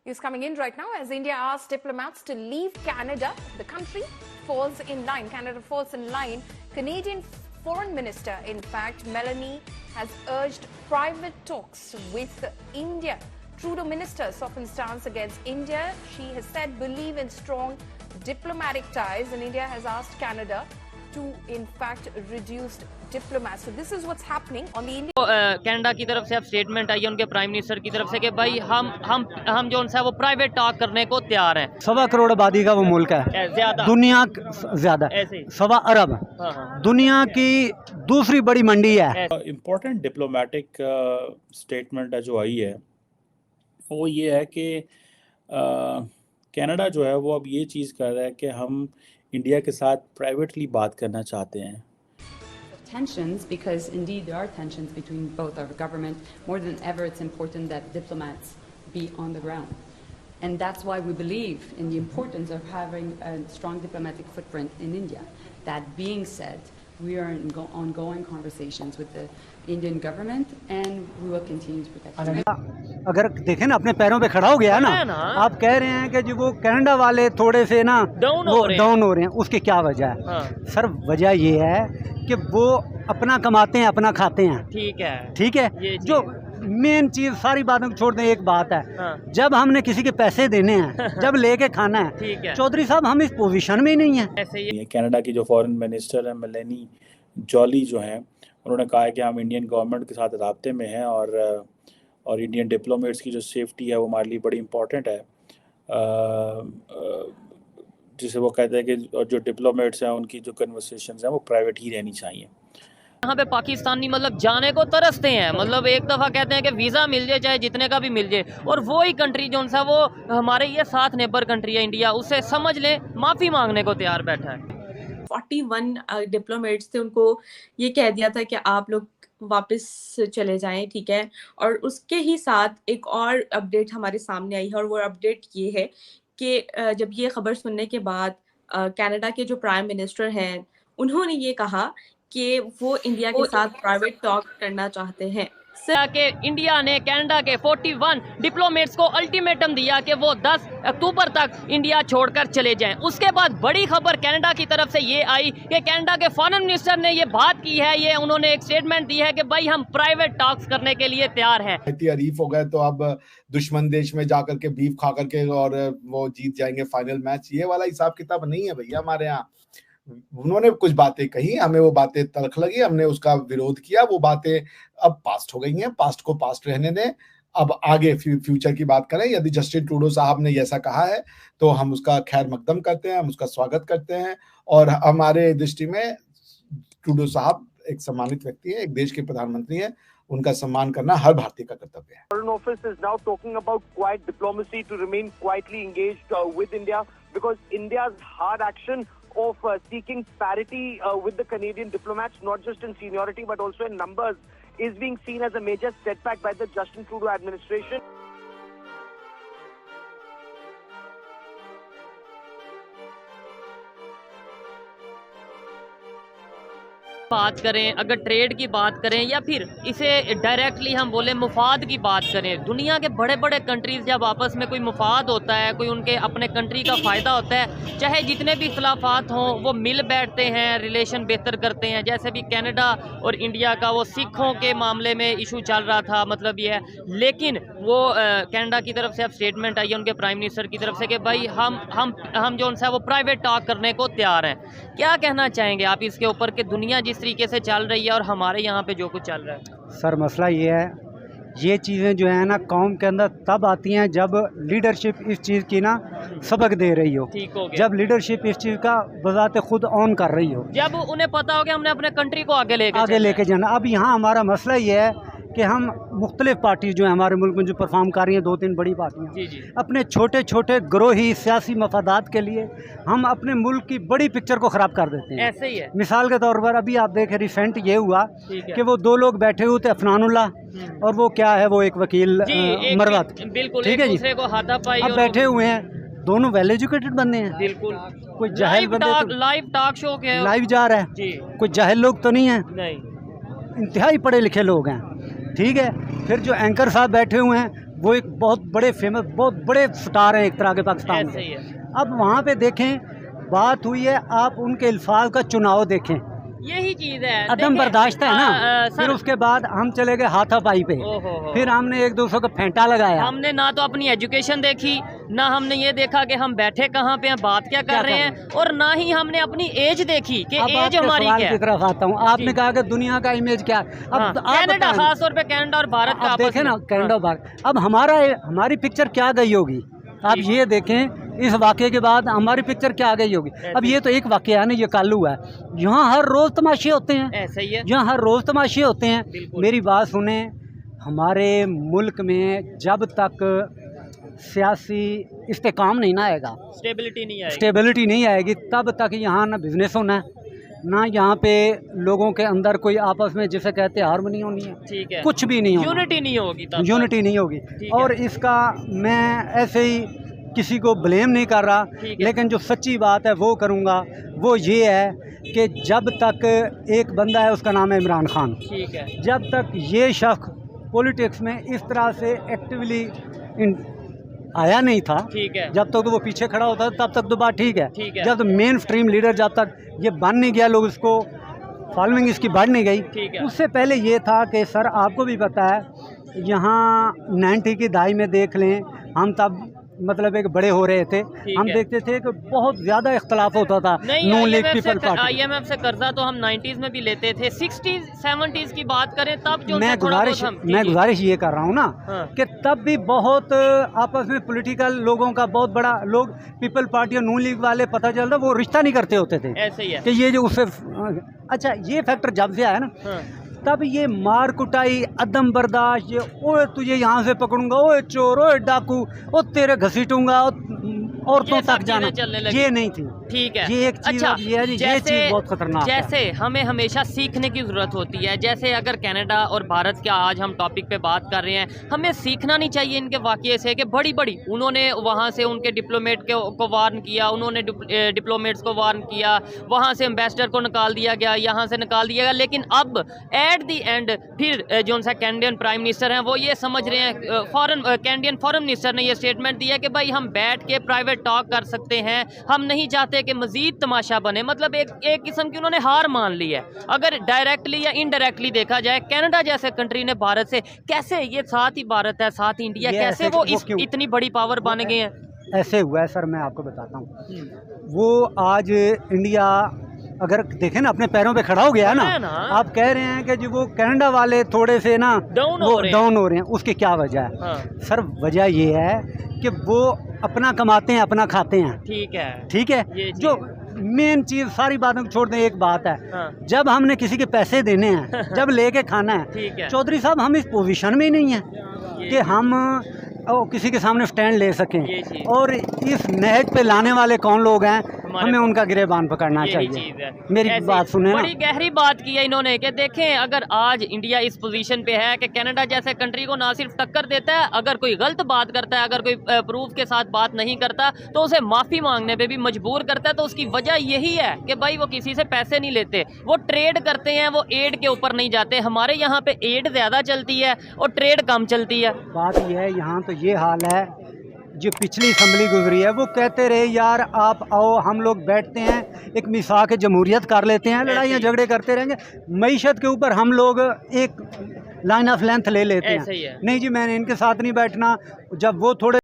News coming in right now as India asks diplomats to leave Canada. The country falls in line. Canada falls in line. Canadian Foreign Minister, in fact, Melanie, has urged private talks with India. Trudeau minister softened stance against India. She has said believe in strong diplomatic ties, and India has asked Canada to, in fact, reduce diplomats. So this is what's happening on the Indian. Canada की तरफ से अब statement आई है उनके prime minister की तरफ से कि भाई हम जो है वो प्राइवेट टॉक करने को तैयार हैं। 1.25 करोड़ आबादी का वो मुल्क है, ज्यादा दुनिया ज्यादा 1.25 अरब दुनिया की दूसरी बड़ी मंडी है। इम्पोर्टेंट डिप्लोमेटिक स्टेटमेंट जो आई है वो ये है कि कनाडा जो है वो अब ये चीज़ कर रहा है कि हम इंडिया के साथ प्राइवेटली बात करना चाहते हैं। Tensions, because indeed there are tensions between both our government. More than ever, it's important that diplomats be on the ground. And that's why we believe in the importance of having a strong diplomatic footprint in India. That being said, we are in ongoing conversations with the Indian government and we will continue to protect them. अगर देखें ना अपने पैरों पे खड़ा हो गया ना, आप कह रहे हैं कि जो वो कनाडा वाले थोड़े से ना डाउन हो रहे हैं, उसकी क्या वजह है? सर वजह ये है कि वो अपना कमाते हैं अपना खाते हैं। ठीक है जो मेन चीज सारी बातों को छोड़ दें, एक बात है जब हमने किसी के पैसे देने हैं जब लेके खाना है, चौधरी साहब हम इस पोजीशन में ही नहीं है। कनाडा की जो फॉरेन मिनिस्टर है मेलेनी जॉली जो हैं, उन्होंने कहा है कि हम इंडियन गवर्नमेंट के साथ राब्ते में हैं और इंडियन डिप्लोमेट्स की जो सेफ्टी है वो हमारे लिए बड़ी इम्पोर्टेंट है। जिसे वो कहते हैं कि जो डिप्लोमेट्स हैं उनकी जो कन्वर्सेशंस हैं वो प्राइवेट ही रहनी चाहिए। यहाँ पे पाकिस्तानी मतलब जाने को तरसते हैं, मतलब एक दफ़ा कहते हैं कि वीज़ा मिल जाए चाहे जितने का भी मिल जाए, और वो ही कंट्री जो सा वो हमारे ये साथ नेबर कंट्री है इंडिया, उससे समझ लें माफ़ी मांगने को तैयार बैठा है। 41 डिप्लोमेट्स थे, उनको ये कह दिया था कि आप लोग वापस चले जाएं, ठीक है। और उसके ही साथ एक और अपडेट हमारे सामने आई है और वो अपडेट ये है कि जब ये खबर सुनने के बाद कनाडा के जो प्राइम मिनिस्टर हैं उन्होंने ये कहा कि वो इंडिया के साथ प्राइवेट टॉक करना चाहते हैं। कि इंडिया ने कनाडा के 41 डिप्लोमेट्स को अल्टीमेटम दिया कि वो 10 अक्टूबर तक इंडिया छोड़कर चले जाएं। उसके बाद बड़ी खबर कनाडा की तरफ से ये आई कि कनाडा के फॉरेन मिनिस्टर ने ये बात की है, ये उन्होंने एक स्टेटमेंट दी है कि भाई हम प्राइवेट टॉक्स करने के लिए तैयार हैं। अरीफ हो गए तो अब दुश्मन देश में जाकर के बीफ खा करके और वो जीत जाएंगे फाइनल मैच, ये वाला हिसाब किताब नहीं है भैया हमारे यहाँ। उन्होंने कुछ बातें कही, हमें वो बातें तलख लगी, हमने उसका विरोध किया, वो बातें अब पास्ट हो गई हैं, पास्ट को पास्ट रहने दें, अब आगे फ्यूचर की बात करें। यदि जस्टिन ट्रूडो साहब ने ऐसा कहा है तो हम उसका खैर मकदम करते हैं, हम उसका स्वागत करते हैं, और हमारे दृष्टि में ट्रूडो साहब एक सम्मानित व्यक्ति है, एक देश के प्रधानमंत्री हैं, उनका सम्मान करना हर भारतीय का कर्तव्य है। Foreign Office is now talking about quiet diplomacy to remain quietly engaged with India because India's hard action of seeking parity with the Canadian diplomats, not just in seniority but also in numbers, is being seen as a major setback by the Justin Trudeau administration. बात करें, अगर trade की बात करें या फिर इसे directly हम बोले मुफाद की बात करें, दुनिया के बड़े बड़े कंट्रीज़ जब आपस में कोई मुफाद होता है, कोई उनके अपने कंट्री का फ़ायदा होता है, चाहे जितने भी इख्लाफात हों वो मिल बैठते हैं, रिलेशन बेहतर करते हैं। जैसे भी कनाडा और इंडिया का वो सिखों के मामले में इशू चल रहा था, मतलब ये है, लेकिन वो कनाडा की तरफ से अब स्टेटमेंट आई है उनके प्राइम मिनिस्टर की तरफ से कि भाई हम जो है वो प्राइवेट टॉक करने को तैयार हैं। क्या कहना चाहेंगे आप इसके ऊपर कि दुनिया जिस तरीके से चल रही है और हमारे यहाँ पे जो कुछ चल रहा है? सर मसला ये है, ये चीज़ें जो है ना कौम के अंदर तब आती हैं जब लीडरशिप इस चीज़ की ना सबक दे रही हो, ठीक हो गया। जब लीडरशिप इस चीज़ का बजाते खुद ऑन कर रही हो, जब उन्हें पता हो कि हमने अपने कंट्री को आगे लेके जाना। अब यहाँ हमारा मसला ये है कि हम मुख्तलिफ पार्टी जो है हमारे मुल्क में जो परफॉर्म कर रही हैं, 2-3 बड़ी पार्टियाँ, अपने छोटे छोटे ग्रोही सियासी मफादात के लिए हम अपने मुल्क की बड़ी पिक्चर को ख़राब कर देते हैं। ऐसे ही है। मिसाल के तौर पर अभी आप देखें, रिसेंट ये हुआ कि वो 2 लोग बैठे हुए थे, अफनानुल्लाह और वो क्या है, वो एक वकील मरवत, ठीक है जी, अब बैठे हुए हैं, दोनों वेल एजुकेटेड बंदे हैं, बिल्कुल कोई जाहिल बंदे, लाइव टॉक शो के लाइव जा रहा है, कोई जाहिल लोग तो नहीं है, इंतहाई पढ़े लिखे लोग हैं, ठीक है। फिर जो एंकर साहब बैठे हुए हैं वो एक बहुत बड़े फेमस, बहुत बड़े स्टार हैं एक तरह के पाकिस्तान ऐसे में। ही है। अब वहाँ पे देखें, बात हुई है, आप उनके अल्फाज का चुनाव देखें, यही चीज है, अदम बर्दाश्त है ना। फिर सर, उसके बाद हम चले गए हाथापाई पे, फिर हमने एक दूसरे को फेंटा लगाया। हमने ना तो अपनी एजुकेशन देखी, ना हमने ये देखा कि हम बैठे कहाँ पे हैं, बात क्या कर रहे हैं, और ना ही हमने अपनी एज देखी कि एज हमारी क्या की है। तरफ आता हूँ, आपने कहा कि दुनिया का इमेज क्या है। अब आप कनाडा, बताएं, खास तौर पे कनाडा और भारत का आप आपस देखें में। ना, कनाडा और भारत, अब हमारी पिक्चर क्या गई होगी, आप ये देखें, इस वाक़े के बाद हमारी पिक्चर क्या गई होगी। अब ये तो एक वाक़या है ना, ये कल हुआ है, यहाँ हर रोज़ तमाशे होते हैं, ऐसा ही है, यहाँ हर रोज़ तमाशे होते हैं। मेरी बात सुने, हमारे मुल्क में जब तक सियासी इस्तेकाम नहीं ना आएगा, स्टेबिलिटी नहीं आएगी, तब तक यहाँ ना बिजनेस होना है, ना यहाँ पे लोगों के अंदर कोई आपस में जिसे कहते हैं हार्मनी होनी है, ठीक है, कुछ भी नहीं होगा, यूनिटी नहीं होगी, यूनिटी नहीं होगी। और इसका मैं ऐसे ही किसी को ब्लेम नहीं कर रहा, लेकिन जो सच्ची बात है वो करूँगा, वो ये है कि जब तक एक बंदा है, उसका नाम है इमरान खान, ठीक है, जब तक ये शख्स पॉलिटिक्स में इस तरह से एक्टिवली आया नहीं था, ठीक है, जब तक तो वो पीछे खड़ा होता था तब तक तो बात ठीक है, जब तक मेन स्ट्रीम लीडर जब तक ये बन नहीं गया, लोग इसको फॉलोइंग इसकी बढ़ नहीं गई, उससे पहले ये था कि सर आपको भी पता है, यहाँ 90 की दहाई में देख लें, हम तब मतलब एक बड़े हो रहे थे, हम देखते थे कि बहुत ज़्यादा इख्तलाफ होता था नून लीग पीपल पार्टी। IMF से कर्जा तो हम 90s में भी लेते थे, 60s 70s की बात करें तब जो मैं गुजारिश ये कर रहा हूँ ना, कि तब भी बहुत आपस में पॉलिटिकल लोगों का बहुत बड़ा, लोग पीपल पार्टी और नून लीग वाले पता चलता वो रिश्ता नहीं करते होते थे, ऐसे ही है कि ये जो उससे अच्छा ये फैक्टर जब से आया ना, तब ये मार कुटाई, अदम बर्दाश्त, ये ओए तुझे यहाँ से पकड़ूंगा, ओए चोर, ओए डाकू, ओ तेरे घसीटूंगा, औरतों तक जाना, ये नहीं थी, ठीक है। ये एक चीज, अच्छा, ये चीज बहुत खतरनाक है। जैसे हमें हमेशा सीखने की जरूरत होती है, जैसे अगर कनाडा और भारत का आज हम टॉपिक पे बात कर रहे हैं, हमें सीखना नहीं चाहिए इनके वाक़ये से कि बड़ी उन्होंने वहाँ से उनके डिप्लोमेट को वार्न किया, उन्होंने डिप्लोमेट्स को वार्न किया, वहाँ से एम्बेसडर को निकाल दिया गया, यहाँ से निकाल दिया गया, लेकिन अब एट दी एंड फिर जो सा कैनेडियन प्राइम मिनिस्टर हैं वो ये समझ रहे हैं, कैनेडियन फॉरेन मिनिस्टर ने ये स्टेटमेंट दिया कि भाई हम बैठ के प्राइवेट टॉक कर सकते हैं, हम नहीं चाहते कि मजीद तमाशा बने। मतलब एक किस्म की उन्होंने हार मान ली है। अगर डायरेक्टली या इनडायरेक्टली देखा जाए, कनाडा जैसे कंट्री ने भारत से कैसे, ये साथ ही भारत है साथ ही इंडिया, कैसे वो इतनी बड़ी पावर बन गए हैं? ऐसे हुआ है सर, मैं आपको बताता हूँ, वो आज इंडिया अगर देखें ना अपने पैरों पे खड़ा हो गया है ना, आप कह रहे हैं कि जो वो कनाडा वाले थोड़े से ना डाउन हो रहे हैं, उसकी क्या वजह है? सर वजह ये है कि वो अपना कमाते हैं, अपना खाते हैं, ठीक है। जो मेन चीज सारी बातों को छोड़ दें, एक बात है, जब हमने किसी के पैसे देने हैं, जब लेके खाना है, चौधरी साहब हम इस पोजीशन में ही नहीं है कि हम किसी के सामने स्टैंड ले सकें, और इस नहज पे लाने वाले कौन लोग हैं, हमें उनका गिरेबान पकड़ना चाहिए। मेरी बात सुने, बड़ी गहरी बात की है इन्होंने कि देखें, अगर आज इंडिया इस पोजीशन पे है कि कनाडा जैसे कंट्री को ना सिर्फ टक्कर देता है, अगर कोई गलत बात करता है, अगर कोई प्रूफ के साथ बात नहीं करता तो उसे माफ़ी मांगने पे भी मजबूर करता है। तो उसकी वजह यही है कि भाई वो किसी से पैसे नहीं लेते, वो ट्रेड करते हैं, वो एड के ऊपर नहीं जाते। हमारे यहाँ पे एड ज़्यादा चलती है और ट्रेड कम चलती है। बात यह है, यहाँ तो ये हाल है, जो पिछली असम्बली गुजरी है वो कहते रहे यार आप आओ, हम लोग बैठते हैं, एक मिसाक जमहूरियत कर लेते हैं, लड़ाइयाँ झगड़े करते रहेंगे, मईशत के ऊपर हम लोग एक लाइन ऑफ लेंथ ले लेते हैं। नहीं जी, मैंने इनके साथ नहीं बैठना। जब वो थोड़े